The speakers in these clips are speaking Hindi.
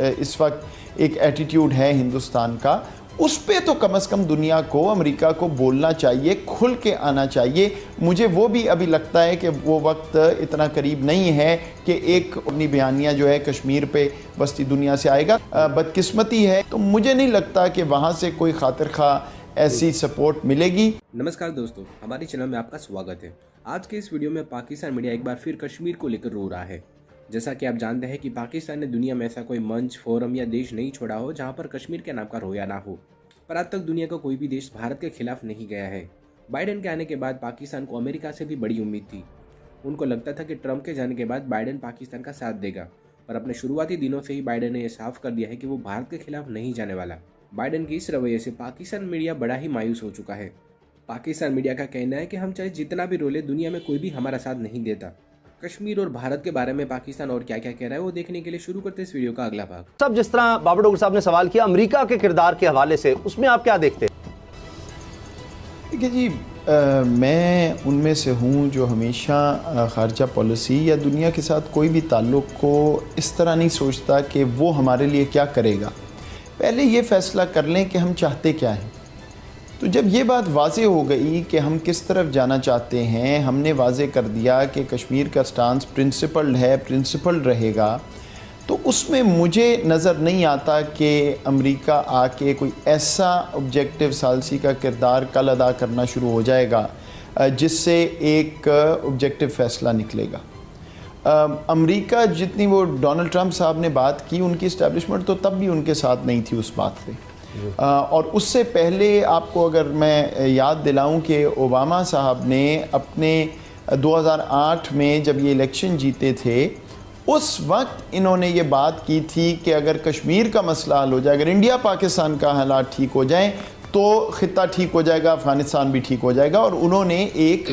इस वक्त एक एटीट्यूड है हिंदुस्तान का, उस पे तो कम से कम दुनिया को, अमेरिका को बोलना चाहिए, खुल के आना चाहिए। मुझे वो भी अभी लगता है कि वो वक्त इतना करीब नहीं है कि एक अपनी बयानियाँ जो है कश्मीर पे वस्ती दुनिया से आएगा। बदकिस्मती है, तो मुझे नहीं लगता कि वहाँ से कोई खातिर खा ऐसी सपोर्ट मिलेगी। नमस्कार दोस्तों, हमारे चैनल में आपका स्वागत है। आज के इस वीडियो में पाकिस्तान मीडिया एक बार फिर कश्मीर को लेकर रो रहा है। जैसा कि आप जानते हैं कि पाकिस्तान ने दुनिया में ऐसा कोई मंच, फोरम या देश नहीं छोड़ा हो जहां पर कश्मीर के नाम का रोया ना हो, पर आज तक दुनिया का कोई भी देश भारत के खिलाफ नहीं गया है। बाइडेन के आने के बाद पाकिस्तान को अमेरिका से भी बड़ी उम्मीद थी। उनको लगता था कि ट्रंप के जाने के बाद बाइडेन पाकिस्तान का साथ देगा, पर अपने शुरुआती दिनों से ही बाइडेन ने यह साफ कर दिया है कि वो भारत के खिलाफ नहीं जाने वाला। बाइडेन के इस रवैये से पाकिस्तान मीडिया बड़ा ही मायूस हो चुका है। पाकिस्तान मीडिया का कहना है कि हम चाहे जितना भी रोले, दुनिया में कोई भी हमारा साथ नहीं देता। कश्मीर और भारत के बारे में पाकिस्तान और क्या क्या कह रहा है वो देखने के लिए शुरू करते हैं इस वीडियो का अगला भाग। सब जिस तरह बाबर डोगर साहब ने सवाल किया अमेरिका के किरदार के हवाले से, उसमें आप क्या देखते हैं? देखिए जी, मैं उनमें से हूँ जो हमेशा ख़ारजा पॉलिसी या दुनिया के साथ कोई भी ताल्लुक़ को इस तरह नहीं सोचता कि वो हमारे लिए क्या करेगा। पहले ये फ़ैसला कर लें कि हम चाहते क्या हैं। तो जब ये बात वाज़े हो गई कि हम किस तरफ जाना चाहते हैं, हमने वाज़े कर दिया कि कश्मीर का स्टांस प्रिंसिपल्ड है, प्रिंसिपल्ड रहेगा, तो उसमें मुझे नज़र नहीं आता कि अमेरिका आके कोई ऐसा ऑब्जेक्टिव सालसी का किरदार कल अदा करना शुरू हो जाएगा जिससे एक ऑब्जेक्टिव फ़ैसला निकलेगा। अमेरिका जितनी वो डोनाल्ड ट्रंप साहब ने बात की, उनकी इस्टेब्लिशमेंट तो तब भी उनके साथ नहीं थी उस बात पे। और उससे पहले आपको अगर मैं याद दिलाऊं कि ओबामा साहब ने अपने 2008 में जब ये इलेक्शन जीते थे, उस वक्त इन्होंने ये बात की थी कि अगर कश्मीर का मसला हल हो जाए, अगर इंडिया पाकिस्तान का हालात ठीक हो जाएं तो ख़ित्ता ठीक हो जाएगा, अफ़गानिस्तान भी ठीक हो जाएगा। और उन्होंने एक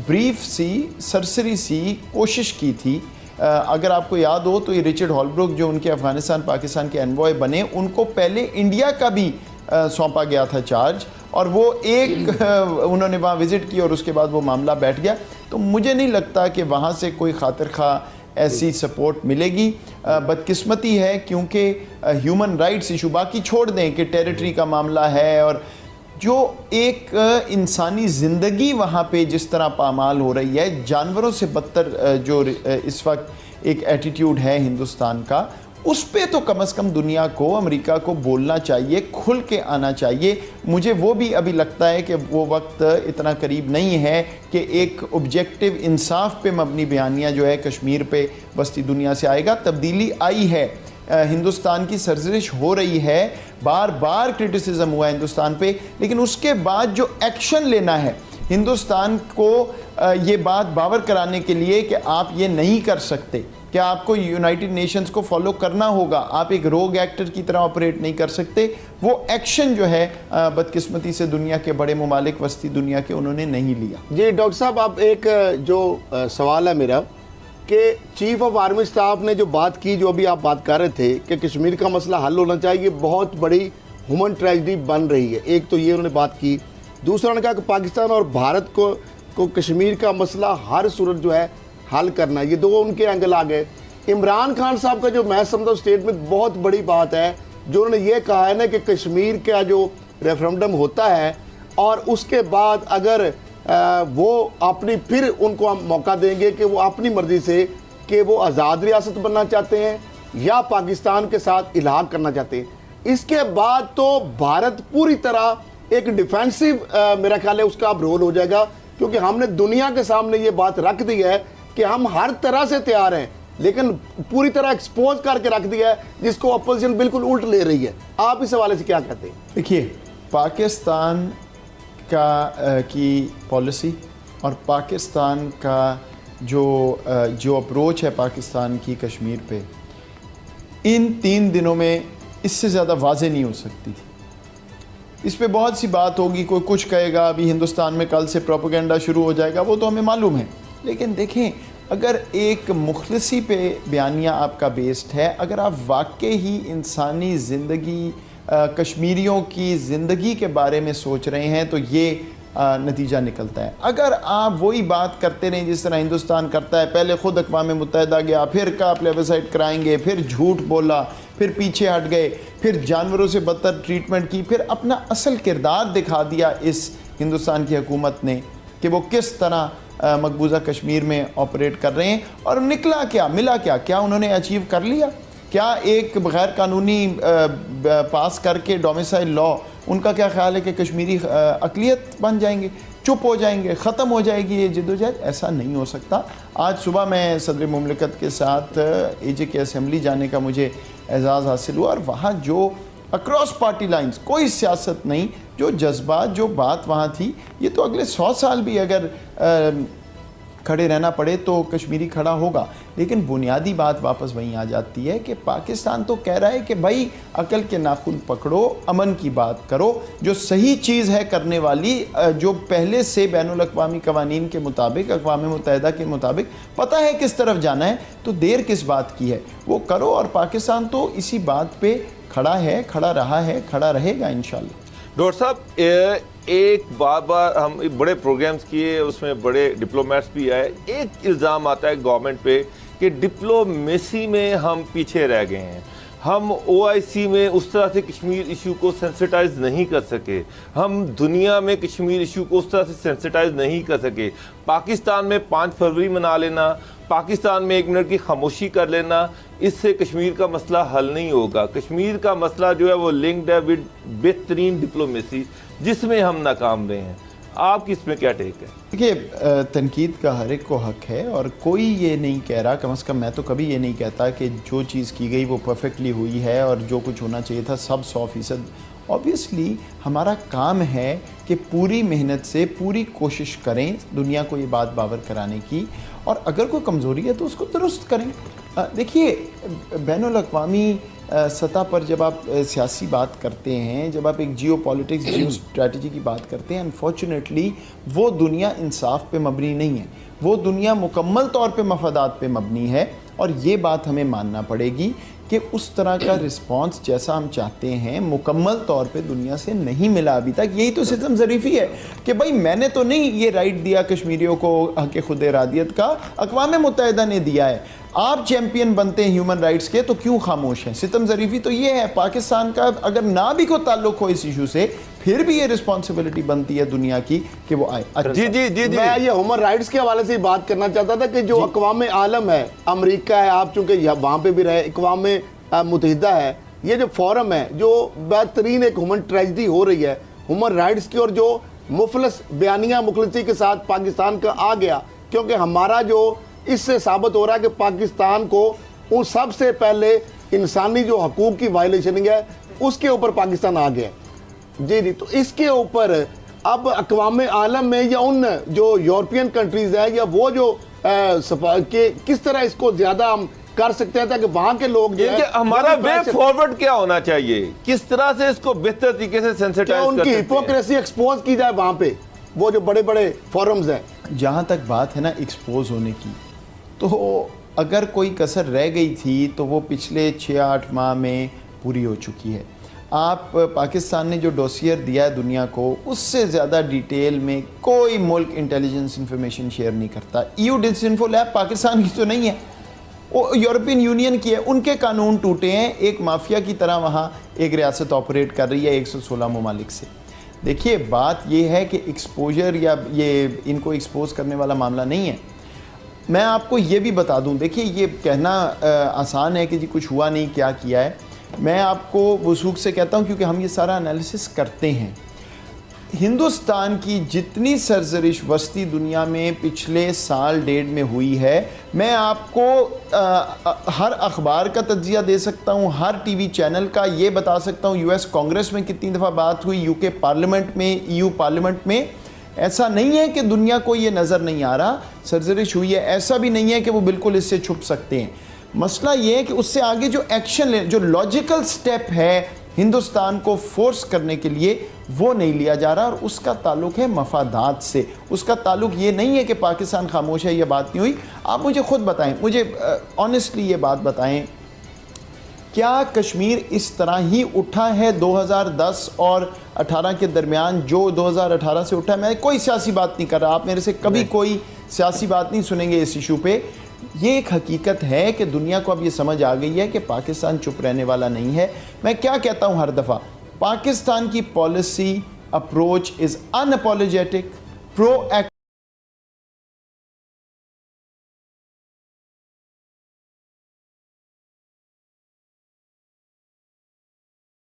ब्रीफ सी, सरसरी सी कोशिश की थी। अगर आपको याद हो तो ये रिचर्ड हॉलब्रुक जो उनके अफ़गानिस्तान पाकिस्तान के एनवॉय बने, उनको पहले इंडिया का भी सौंपा गया था चार्ज, और वो एक उन्होंने वहाँ विज़िट की और उसके बाद वो मामला बैठ गया। तो मुझे नहीं लगता कि वहाँ से कोई खातिर खा ऐसी सपोर्ट मिलेगी। बदकिस्मती है क्योंकि ह्यूमन राइट्स इशू बाकी छोड़ दें कि टेरिटरी का मामला है, और जो एक इंसानी ज़िंदगी वहाँ पे जिस तरह पामाल हो रही है, जानवरों से बदतर जो इस वक्त एक एटीट्यूड है हिंदुस्तान का, उस पे तो कम से कम दुनिया को, अमेरिका को बोलना चाहिए, खुल के आना चाहिए। मुझे वो भी अभी लगता है कि वो वक्त इतना करीब नहीं है कि एक ऑब्जेक्टिव इंसाफ पे मबनी बयानियाँ जो है कश्मीर पे वस्ती दुनिया से आएगा। तब्दीली आई है, हिंदुस्तान की सरजरिश हो रही है, बार बार क्रिटिसिज्म हुआ है हिंदुस्तान पे, लेकिन उसके बाद जो एक्शन लेना है हिंदुस्तान को ये बात बावर कराने के लिए कि आप ये नहीं कर सकते, कि आपको यूनाइटेड नेशंस को फॉलो करना होगा, आप एक रोग एक्टर की तरह ऑपरेट नहीं कर सकते, वो एक्शन जो है बदकिस्मती से दुनिया के बड़े ममालिक वस्ती दुनिया के उन्होंने नहीं लिया। जी डॉक्टर साहब, आप एक जो सवाल है मेरा कि चीफ ऑफ आर्मी स्टाफ ने जो बात की, जो अभी आप बात कर रहे थे कि कश्मीर का मसला हल होना चाहिए, बहुत बड़ी ह्यूमन ट्रेजेडी बन रही है। एक तो ये उन्होंने बात की, दूसरा उन्होंने कहा कि पाकिस्तान और भारत को कश्मीर का मसला हर सूरत जो है हल करना। ये दो उनके एंगल आ गए। इमरान खान साहब का जो मैं समझता हूँ स्टेटमेंट बहुत बड़ी बात है, जो उन्होंने ये कहा है ना कि कश्मीर का जो रेफरेंडम होता है और उसके बाद अगर वो अपनी, फिर उनको हम मौका देंगे कि वो अपनी मर्जी से कि वो आज़ाद रियासत बनना चाहते हैं या पाकिस्तान के साथ इलाहाक करना चाहते हैं। इसके बाद तो भारत पूरी तरह एक डिफेंसिव मेरा ख्याल है उसका अब रोल हो जाएगा, क्योंकि हमने दुनिया के सामने ये बात रख दी है कि हम हर तरह से तैयार हैं, लेकिन पूरी तरह एक्सपोज करके रख दिया है जिसको अपोजिशन बिल्कुल उल्ट ले रही है। आप इस हवाले से क्या कहते हैं? देखिए, पाकिस्तान की पॉलिसी और पाकिस्तान का जो अप्रोच है पाकिस्तान की कश्मीर पे, इन 3 दिनों में इससे ज़्यादा वाज़े नहीं हो सकती थी। इस पे बहुत सी बात होगी, कोई कुछ कहेगा, अभी हिंदुस्तान में कल से प्रोपेगेंडा शुरू हो जाएगा, वो तो हमें मालूम है। लेकिन देखें, अगर एक मुखलसी पे बयानिया आपका बेस्ड है, अगर आप वाकई ही इंसानी ज़िंदगी, कश्मीरियों की ज़िंदगी के बारे में सोच रहे हैं, तो ये नतीजा निकलता है। अगर आप वही बात करते रहें जिस तरह हिंदुस्तान करता है, पहले ख़ुद अक़वाम मुत्तहिदा गया, फिर कहा प्लेबिसाइट कराएंगे, फिर झूठ बोला, फिर पीछे हट गए, फिर जानवरों से बदतर ट्रीटमेंट की, फिर अपना असल किरदार दिखा दिया इस हिंदुस्तान की हुकूमत ने कि वो किस तरह मकबूजा कश्मीर में ऑपरेट कर रहे हैं। और निकला क्या, मिला क्या, क्या उन्होंने अचीव कर लिया? क्या एक गैर कानूनी पास करके डोमिसाइल लॉ, उनका क्या ख्याल है कि कश्मीरी अक़लियत बन जाएंगे, चुप हो जाएंगे, ख़त्म हो जाएगी ये जद्दोजहद? ऐसा नहीं हो सकता। आज सुबह मैं सदर मुमलिकत के साथ AJ की असम्बली जाने का मुझे एजाज़ हासिल हुआ और वहाँ जो अक्रॉस पार्टी लाइंस, कोई सियासत नहीं, जो जज्बात, जो बात वहाँ थी, ये तो अगले 100 साल भी अगर खड़े रहना पड़े तो कश्मीरी खड़ा होगा। लेकिन बुनियादी बात वापस वहीं आ जाती है कि पाकिस्तान तो कह रहा है कि भाई अकल के नाखून पकड़ो, अमन की बात करो, जो सही चीज़ है करने वाली, जो पहले से बैनुल अक़वामी कवानीन के मुताबिक, अक़वाम मुत्तहिदा के मुताबिक पता है किस तरफ जाना है, तो देर किस बात की है, वो करो। और पाकिस्तान तो इसी बात पर खड़ा है, खड़ा रहा है, खड़ा रहेगा इंशाल्लाह। डॉक्टर साहब, एक बार हम बड़े प्रोग्राम्स किए, उसमें बड़े डिप्लोमेट्स भी आए, एक इल्ज़ाम आता है गवर्नमेंट पे कि डिप्लोमेसी में हम पीछे रह गए हैं, हम OIC में उस तरह से कश्मीर इशू को सेंसिटाइज नहीं कर सके, हम दुनिया में कश्मीर इशू को उस तरह से सेंसिटाइज नहीं कर सके। पाकिस्तान में 5 फरवरी मना लेना, पाकिस्तान में 1 मिनट की खामोशी कर लेना, इससे कश्मीर का मसला हल नहीं होगा। कश्मीर का मसला जो है वो लिंक्ड है विद बेहतरीन डिप्लोमेसी, जिसमें हम नाकाम रहे हैं। आपकी इसमें क्या टेक है? देखिए, तनकीद का हर एक को हक है और कोई ये नहीं कह रहा, कम से कम मैं तो कभी ये नहीं कहता कि जो चीज़ की गई वो परफेक्टली हुई है और जो कुछ होना चाहिए था सब 100%। ऑब्वियसली हमारा काम है कि पूरी मेहनत से पूरी कोशिश करें दुनिया को ये बात बावर कराने की, और अगर कोई कमज़ोरी है तो उसको दुरुस्त करें। देखिए, बैनुल अक़वामी सतह पर जब आप सियासी बात करते हैं, जब आप एक जियो पॉलिटिक्स, जियो स्ट्रैटेजी की बात करते हैं, अनफॉर्चुनेटली वो दुनिया इंसाफ पे मबनी नहीं है, वो दुनिया मुकम्मल तौर पे मफादात पे मबनी है। और ये बात हमें मानना पड़ेगी कि उस तरह का रिस्पांस जैसा हम चाहते हैं मुकम्मल तौर पे दुनिया से नहीं मिला अभी तक। यही तो सितम ज़रीफ़ी है कि भाई मैंने तो नहीं ये राइट दिया कश्मीरियों को हक़ खुद इरादियत का, अक़वाम मुत्तहिदा ने दिया है। आप चैम्पियन बनते हैं ह्यूमन राइट्स के तो क्यों खामोश हैं? सितम ज़रीफ़ी तो ये है, पाकिस्तान का अगर ना भी कोई ताल्लुक़ हो इस इशू से, फिर भी ये रिस्पॉन्सिबिलिटी बनती है दुनिया की कि वो आए। जी मैं ये ह्यूमन राइट्स के हवाले से बात करना चाहता था कि जो अक़वाम आलम है, अमेरिका है, आप चूँकि वहाँ पे भी रहे, अक़वाम मुत्तहिदा है, ये जो फोरम है, जो बेहतरीन एक ह्यूमन ट्रेजेडी हो रही है ह्यूमन राइट्स की, और जो मुफलस बयानिया मुखलसी के साथ पाकिस्तान का आ गया, क्योंकि हमारा जो इससे साबित हो रहा है कि पाकिस्तान को उन सबसे पहले इंसानी जो हकूक़ की वायलेशन है उसके ऊपर पाकिस्तान आ गया। जी, तो इसके ऊपर अब अक़वाम आलम में या उन जो यूरोपियन कंट्रीज़ है या वो जो किस तरह इसको ज़्यादा हम कर सकते हैं ताकि वहाँ के लोग जो है, हमारा वे फॉरवर्ड क्या होना चाहिए, किस तरह से इसको बेहतर तरीके से सेंसिटाइज कर सकते हैं, उनकी हिपोक्रेसी एक्सपोज की जाए वहाँ पे, वो जो बड़े बड़े फोरम्स हैं। जहाँ तक बात है ना एक्सपोज होने की, तो अगर कोई कसर रह गई थी तो वो पिछले 6-8 माह में पूरी हो चुकी है। आप पाकिस्तान ने जो डोसियर दिया है दुनिया को, उससे ज़्यादा डिटेल में कोई मुल्क इंटेलिजेंस इंफॉर्मेशन शेयर नहीं करता। EU डिसइंफो लैब पाकिस्तान की तो नहीं है, वो यूरोपियन यूनियन की है, उनके कानून टूटे हैं, एक माफिया की तरह वहाँ एक रियासत ऑपरेट कर रही है 116 ममालिक से। देखिए, बात ये है कि एक्सपोजर या ये इनको एक्सपोज करने वाला मामला नहीं है। मैं आपको ये भी बता दूं, देखिए ये कहना आसान है कि जी कुछ हुआ नहीं, क्या किया है। मैं आपको वसूख से कहता हूं क्योंकि हम ये सारा एनालिसिस करते हैं। हिंदुस्तान की जितनी सरजरिश वस्ती दुनिया में पिछले साल डेढ़ में हुई है, मैं आपको हर अखबार का तज्जिया दे सकता हूँ, हर TV चैनल का ये बता सकता हूँ, US कांग्रेस में कितनी दफ़ा बात हुई, UK पार्लियामेंट में, EU पार्लियामेंट में। ऐसा नहीं है कि दुनिया को ये नज़र नहीं आ रहा सरजरिश हुई है, ऐसा भी नहीं है कि वो बिल्कुल इससे छुप सकते हैं। मसला ये है कि उससे आगे जो एक्शन ले, जो लॉजिकल स्टेप है हिंदुस्तान को फोर्स करने के लिए, वो नहीं लिया जा रहा, और उसका ताल्लुक है मफादात से। उसका ताल्लुक ये नहीं है कि पाकिस्तान खामोश है, ये बात नहीं हुई। आप मुझे खुद बताएं, मुझे ऑनेस्टली ये बात बताएं क्या कश्मीर इस तरह ही उठा है 2010 और 18 के दरमियान जो 2018 से उठा है? मैं कोई सियासी बात नहीं कर रहा, आप मेरे से कभी कोई सियासी बात नहीं सुनेंगे इस इशू पे। ये एक हकीकत है कि दुनिया को अब ये समझ आ गई है कि पाकिस्तान चुप रहने वाला नहीं है। मैं क्या कहता हूँ हर दफ़ा, पाकिस्तान की policy approach is unapologetic, proactive